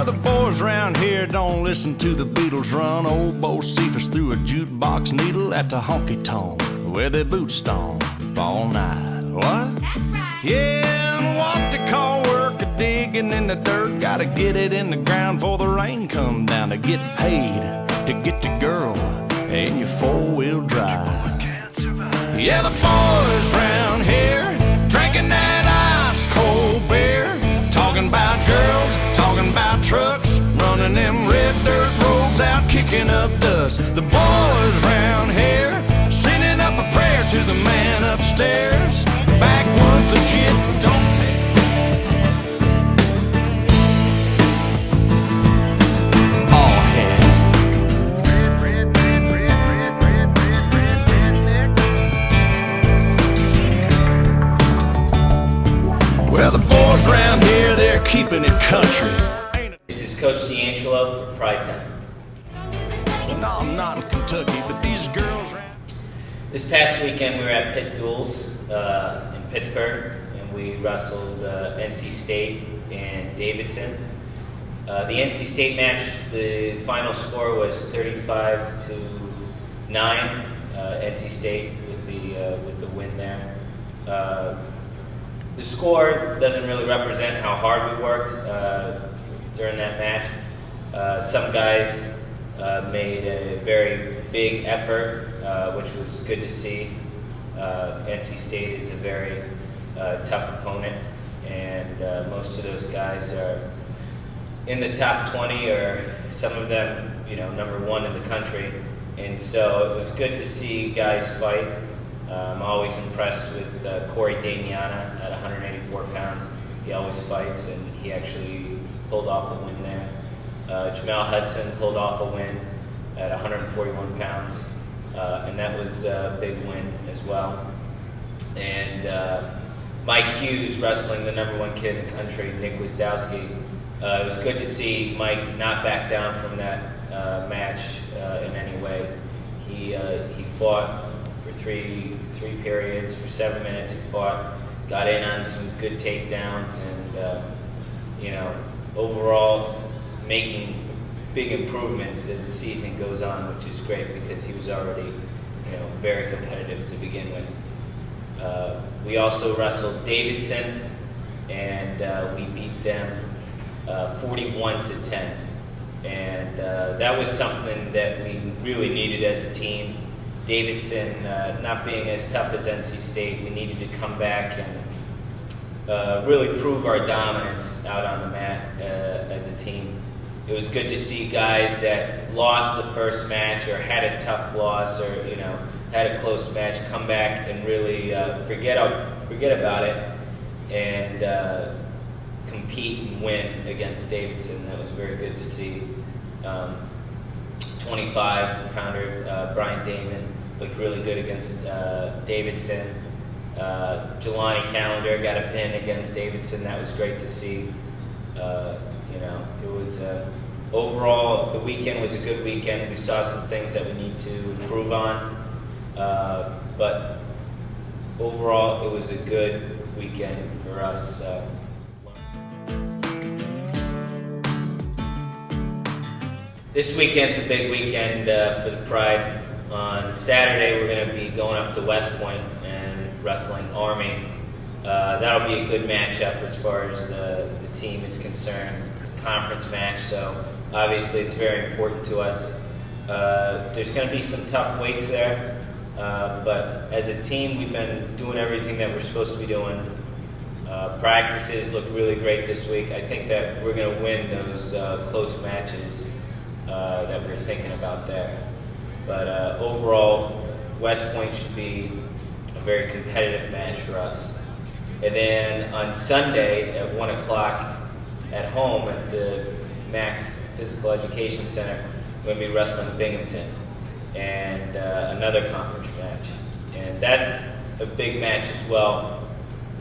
Well, the boys round here don't listen to the Beatles run. Old Bo Cephas threw a jukebox needle at the honky-tonk where they boot stomp all night. What? That's right. Yeah, and what they call work a digging in the dirt. Gotta get it in the ground before the rain come down to get paid, to get the girl in your four-wheel drive. Yeah, the boys round here drinking that ice-cold beer, talking about girls, talking about trucks, running them red dirt roads out, kicking up dust. The boys round here sending up a prayer to the man upstairs. Backwoods legit, don't take. All head. Well, the boys round here, they're keeping it country. This is Coach D'Angelo for Pride Time. No, I'm not in Kentucky, but these girls round. This past weekend we were at Pit Duels in Pittsburgh, and we wrestled NC State and Davidson. The NC State match, the final score was 35-9. NC State with the win there. The score doesn't really represent how hard we worked during that match. Some guys made a very big effort, which was good to see. NC State is a very tough opponent, and most of those guys are in the top 20, or some of them, number one in the country. And so it was good to see guys fight. I'm always impressed with Corey Damiana at 184 pounds. He always fights, and he actually pulled off a win there. Jamel Hudson pulled off a win at 141 pounds, and that was a big win as well. And Mike Hughes wrestling the number one kid in the country, Nick Wisdowski. It was good to see Mike not back down from that match in any way. He fought for three periods, for 7 minutes. He fought, got in on some good takedowns, and overall making big improvements as the season goes on, which is great because he was already very competitive to begin with. We also wrestled Davidson, and we beat them 41-10, and that was something that we really needed as a team. Davidson not being as tough as NC State, we needed to come back and really prove our dominance out on the mat as a team. It was good to see guys that lost the first match or had a tough loss or had a close match come back and really forget about it and compete and win against Davidson. That was very good to see. 25-pounder Brian Damon looked really good against Davidson. Jelani Calendar got a pin against Davidson. That was great to see. It was overall, the weekend was a good weekend. We saw some things that we need to improve on, but overall, it was a good weekend for us. This weekend's a big weekend for the Pride. On Saturday, we're going to be going up to West Point and wrestling Army. That'll be a good matchup as far as the team is concerned. It's a conference match, so obviously it's very important to us. There's going to be some tough weights there, but as a team, we've been doing everything that we're supposed to be doing. Practices look really great this week. I think that we're going to win those close matches that we're thinking about there. But overall, West Point should be a very competitive match for us. And then on Sunday at 1 o'clock at home at the Mac Physical Education Center, we're going to be wrestling Binghamton and another conference match. And that's a big match as well.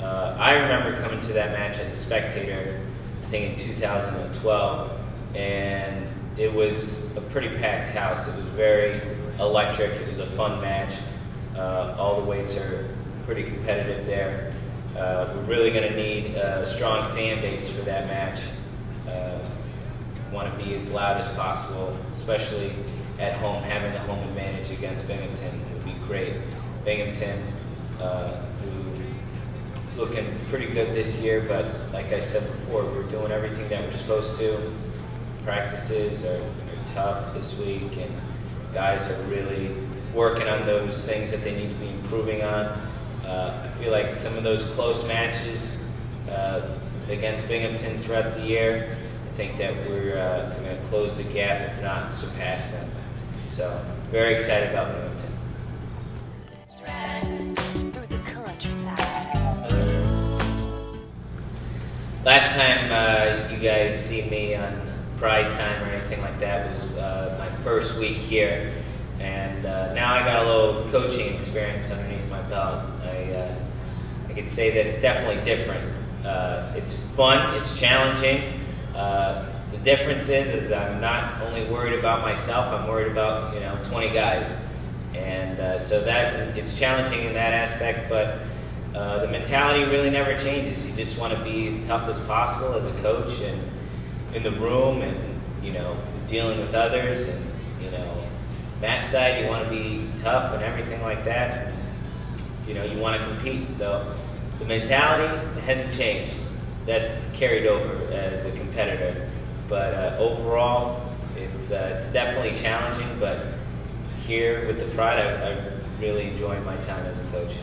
I remember coming to that match as a spectator, I think in 2012, and it was a pretty packed house. It was very electric. It was a fun match. All the weights are pretty competitive there. We're really going to need a strong fan base for that match. want to be as loud as possible, especially at home. Having the home advantage against Binghamton would be great. Binghamton, who is looking pretty good this year, but like I said before, we're doing everything that we're supposed to. Practices are tough this week, and guys are really working on those things that they need to be improving on. I feel like some of those close matches against Binghamton throughout the year, I think that we're going to close the gap, if not surpass them. So, very excited about Binghamton. Through the countryside. Last time you guys see me on Pride Time or anything like that was my first week here, and now I got a little coaching experience underneath my belt. I could say that it's definitely different. It's fun, it's challenging. The difference is I'm not only worried about myself, I'm worried about 20 guys, and so that it's challenging in that aspect. But the mentality really never changes. You just want to be as tough as possible as a coach, and in the room, and dealing with others, and Matt's side, you want to be tough and everything like that. And, you want to compete. So the mentality hasn't changed. That's carried over as a competitor. But overall, it's definitely challenging. But here with the Pride, I really enjoy my time as a coach.